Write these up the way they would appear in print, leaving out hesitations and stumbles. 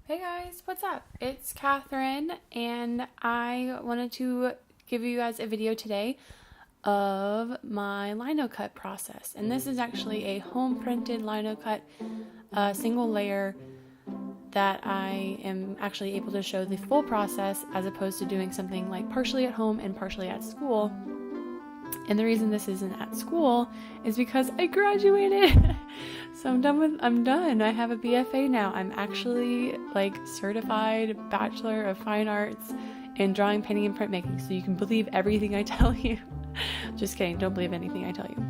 Hey guys, what's up? It's Katharine, and I wanted to give you guys a video today of my Linocut process. And this is actually a home printed Linocut single layer that I am actually able to show the full process as opposed to doing something like partially at home and partially at school. And the reason this isn't at school is because I graduated. So I'm done. I have a BFA now. I'm actually like certified Bachelor of Fine Arts in drawing, painting, and printmaking. So you can believe everything I tell you. Just kidding. Don't believe anything I tell you.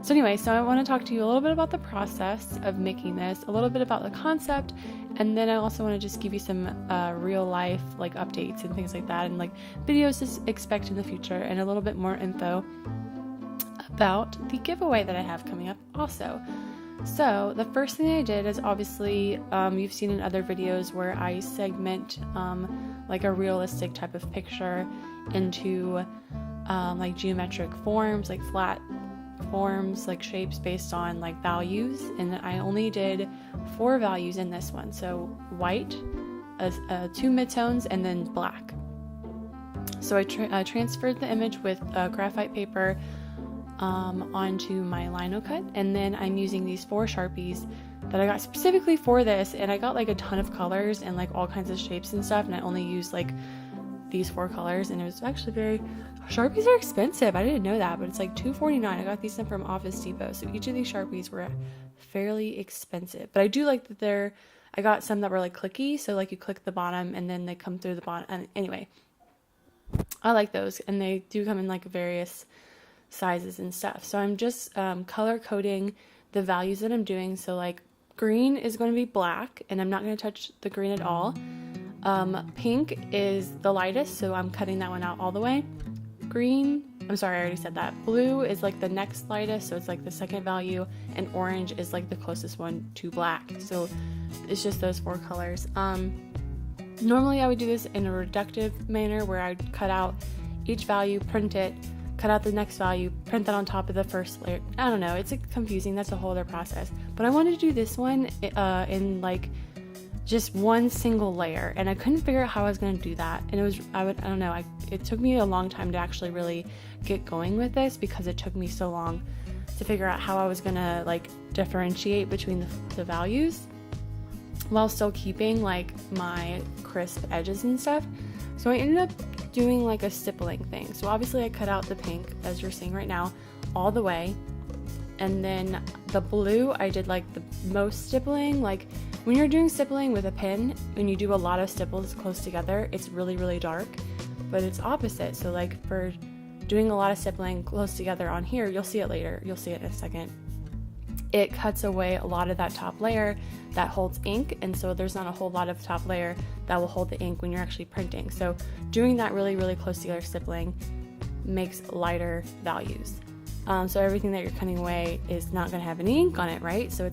So anyway, I want to talk to you a little bit about the process of making this, a little bit about the concept, and then I also want to just give you some real life like updates and things like that, and like videos to expect in the future, and a little bit more info about the giveaway that I have coming up also. So the first thing I did is obviously you've seen in other videos where I segment like a realistic type of picture into like geometric forms, like flat forms, like shapes based on like values, and I only did 4 values in this one. So white, 2 midtones, and then black. So I transferred the image with graphite paper onto my Linocut, and then I'm using these 4 Sharpies that I got specifically for this, and I got like a ton of colors and like all kinds of shapes and stuff, and I only used like these 4 colors, and it was actually Sharpies are expensive. I didn't know that, but it's like $2.49. I got these from Office Depot, so each of these Sharpies were fairly expensive, but I do like that I got some that were like clicky, so like you click the bottom and then they come through the bottom, and anyway, I like those, and they do come in like various sizes and stuff. So I'm just color coding the values that I'm doing. So like green is going to be black, and I'm not going to touch the green at all. Pink is the lightest, so I'm cutting that one out all the way. Green, I'm sorry, I already said that. Blue is like the next lightest, so it's like the second value, and orange is like the closest one to black. So it's just those 4 colors. Normally I would do this in a reductive manner where I'd cut out each value, print it, cut out the next value, print that on top of the first layer. I don't know, it's confusing. That's a whole other process. But I wanted to do this one in like just one single layer, and I couldn't figure out how I was going to do that. And it took me a long time to actually really get going with this, because it took me so long to figure out how I was going to like differentiate between the values while still keeping like my crisp edges and stuff. So I ended up doing like a stippling thing. So obviously I cut out the pink, as you're seeing right now, all the way, and then the blue I did like the most stippling. Like when you're doing stippling with a pen, when you do a lot of stipples close together, it's really, really dark, but it's opposite. So like for doing a lot of stippling close together on here, you'll see it later, you'll see it in a second, it cuts away a lot of that top layer that holds ink, and so there's not a whole lot of top layer that will hold the ink when you're actually printing. So doing that really, really close together stippling makes lighter values. So everything that you're cutting away is not going to have any ink on it, right? So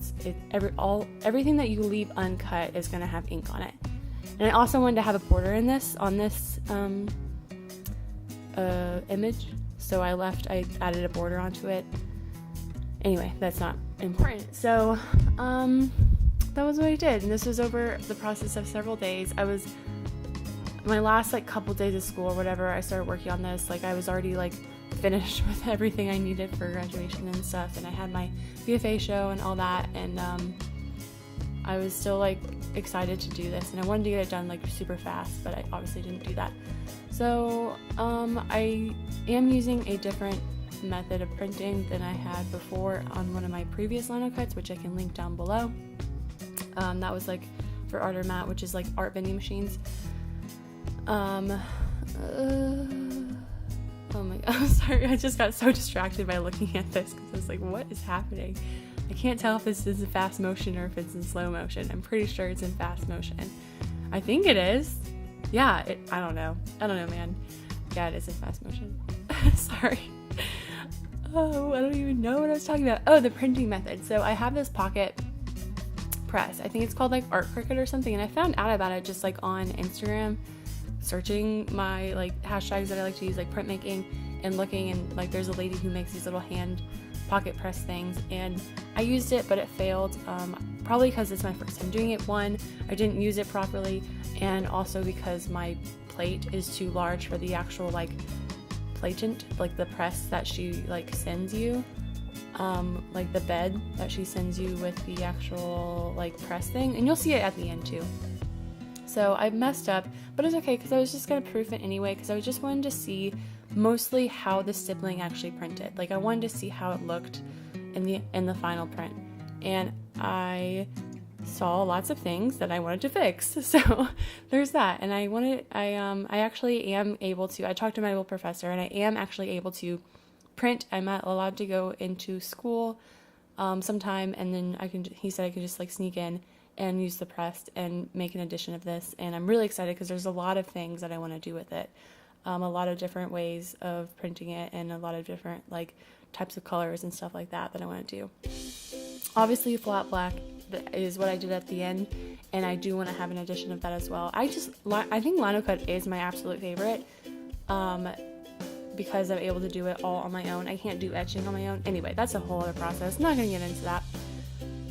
everything that you leave uncut is going to have ink on it. And I also wanted to have a border on this image, so I added a border onto it. Anyway, that's not important. So that was what I did, and this was over the process of several days. My last like couple days of school or whatever, I started working on this. Like I was already like finished with everything I needed for graduation and stuff, and I had my BFA show and all that, and I was still like excited to do this, and I wanted to get it done like super fast, but I obviously didn't do that. So I am using a different method of printing than I had before on one of my previous Linocuts, which I can link down below. That was like for Artermat, which is like art vending machines. Oh my god, I'm sorry, I just got so distracted by looking at this because I was like, what is happening? I can't tell if this is in fast motion or if it's in slow motion. I'm pretty sure it's in fast motion. I think it is. Yeah, I don't know, man. Yeah, it is in fast motion. Sorry. Oh, I don't even know what I was talking about. Oh, the printing method. So I have this pocket press. I think it's called like Art Cricket or something, and I found out about it just like on Instagram, searching my like hashtags that I like to use, like printmaking, and looking, and like there's a lady who makes these little hand pocket press things, and I used it, but it failed, probably because it's my first time doing it. One, I didn't use it properly, and also because my plate is too large for the actual like platent, like the press that she like sends you, like the bed that she sends you with the actual like press thing, and you'll see it at the end too. So I messed up, but it's okay because I was just gonna proof it anyway, because I just wanted to see mostly how the stippling actually printed. Like I wanted to see how it looked in the final print, and I saw lots of things that I wanted to fix. So there's that. And I actually am able to, I talked to my old professor, and I am actually able to print. I'm allowed to go into school sometime, and then he said I could just like sneak in and use the press and make an edition of this. And I'm really excited because there's a lot of things that I want to do with it. A lot of different ways of printing it, and a lot of different like types of colors and stuff like that I want to do. Obviously flat black is what I did at the end, and I do want to have an edition of that as well. I think Linocut is my absolute favorite, because I'm able to do it all on my own. I can't do etching on my own. Anyway, that's a whole other process. Not going to get into that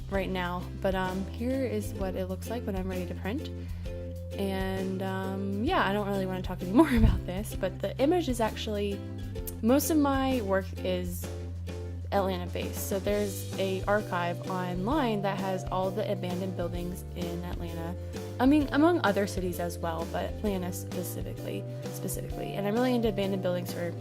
right now, but here is what it looks like when I'm ready to print. And yeah, I don't really want to talk anymore about this, but the image is actually, most of my work is Atlanta based. So there's a archive online that has all the abandoned buildings in Atlanta. I mean, among other cities as well, but Atlanta specifically. And I'm really into abandoned buildings for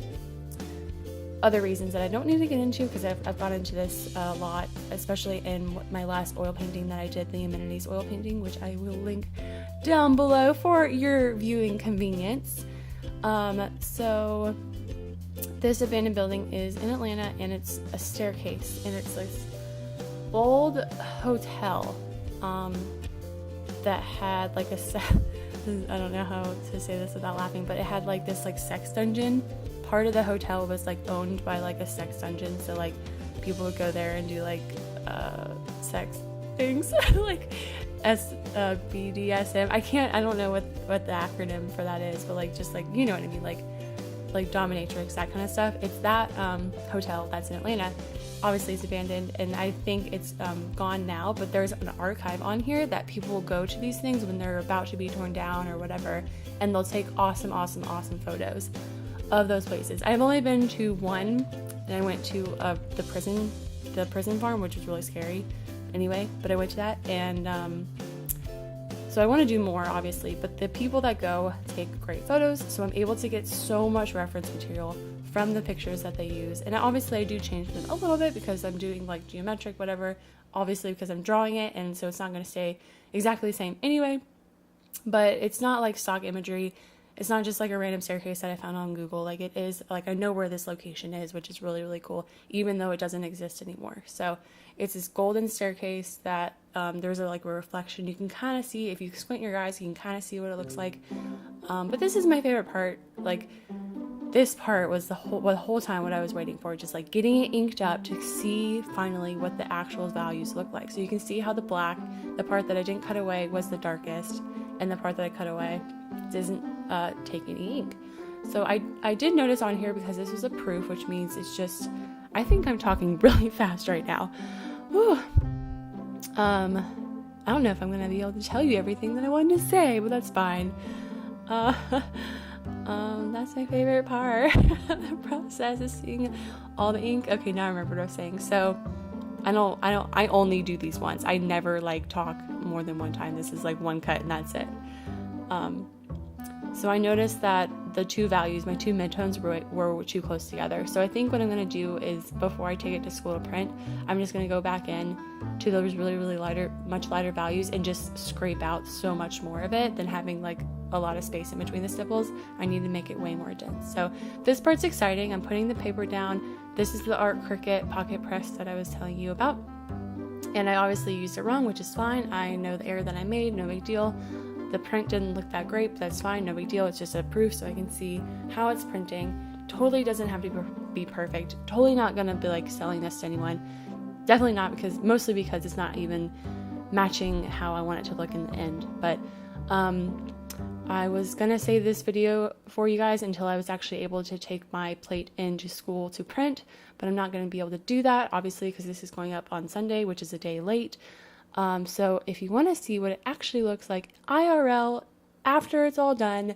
other reasons that I don't need to get into, because I've gone into this a lot, especially in my last oil painting that I did, the Amenities oil painting, which I will link down below for your viewing convenience. So this abandoned building is in Atlanta, and it's a staircase, and it's this old hotel that had like I don't know how to say this without laughing, but it had like this like sex dungeon. Part of the hotel was like owned by like a sex dungeon, so like people would go there and do like sex things like BDSM. I don't know what the acronym for that is, but like just like, you know what I mean, like dominatrix, that kind of stuff. It's that hotel that's in Atlanta. Obviously it's abandoned, and I think it's gone now, but there's an archive on here that people will go to these things when they're about to be torn down or whatever, and they'll take awesome photos of those places. I've only been to one, and I went to the prison farm, which was really scary anyway, but I went to that, and so I want to do more, obviously, but the people that go take great photos, so I'm able to get so much reference material from the pictures that they use. And obviously I do change them a little bit because I'm doing like geometric whatever, obviously because I'm drawing it, and so it's not going to stay exactly the same anyway, but it's not like stock imagery. It's not just like a random staircase that I found on Google. Like it is, like I know where this location is, which is really, really cool, even though it doesn't exist anymore. So it's this golden staircase that there's a reflection. You can kind of see, if you squint your eyes, you can kind of see what it looks like. But this is my favorite part. Like this part was the whole time what I was waiting for, just like getting it inked up to see finally what the actual values look like. So you can see how the black, the part that I didn't cut away, was the darkest, and the part that I cut away doesn't take any ink. So I did notice on here, because this was a proof, which means it's just, I think I'm talking really fast right now. Whew. I don't know if I'm gonna be able to tell you everything that I wanted to say, but that's fine. That's my favorite part. The process is seeing all the ink. Okay, now I remember what I was saying. So I only do these once. I never talk more than one time. This is one cut and that's it. So I noticed that the two values, my two midtones were too close together. So I think what I'm going to do is, before I take it to school to print, I'm just going to go back in to those really, really much lighter values and just scrape out so much more of it than having a lot of space in between the stipples. I need to make it way more dense. So this part's exciting. I'm putting the paper down. This is the Art Cricut pocket press that I was telling you about. And I obviously used it wrong, which is fine. I know the error that I made, no big deal. The print didn't look that great, but that's fine, no big deal. It's just a proof so I can see how it's printing. Totally doesn't have to be perfect. Totally not gonna be selling this to anyone. Definitely not, mostly because it's not even matching how I want it to look in the end. But I was gonna save this video for you guys until I was actually able to take my plate into school to print, but I'm not gonna be able to do that, obviously, because this is going up on Sunday, which is a day late. So if you want to see what it actually looks like IRL after it's all done,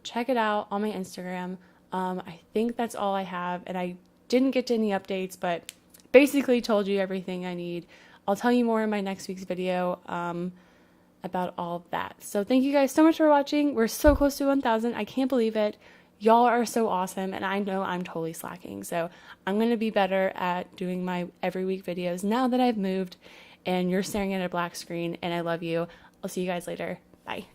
check it out on my Instagram. I think that's all I have, and I didn't get to any updates, but basically told you everything I need. I'll tell you more in my next week's video about all of that. So thank you guys so much for watching. We're so close to 1,000. I can't believe it. Y'all are so awesome, and I know I'm totally slacking. So I'm going to be better at doing my every week videos now that I've moved and you're staring at a black screen, and I love you. I'll see you guys later. Bye.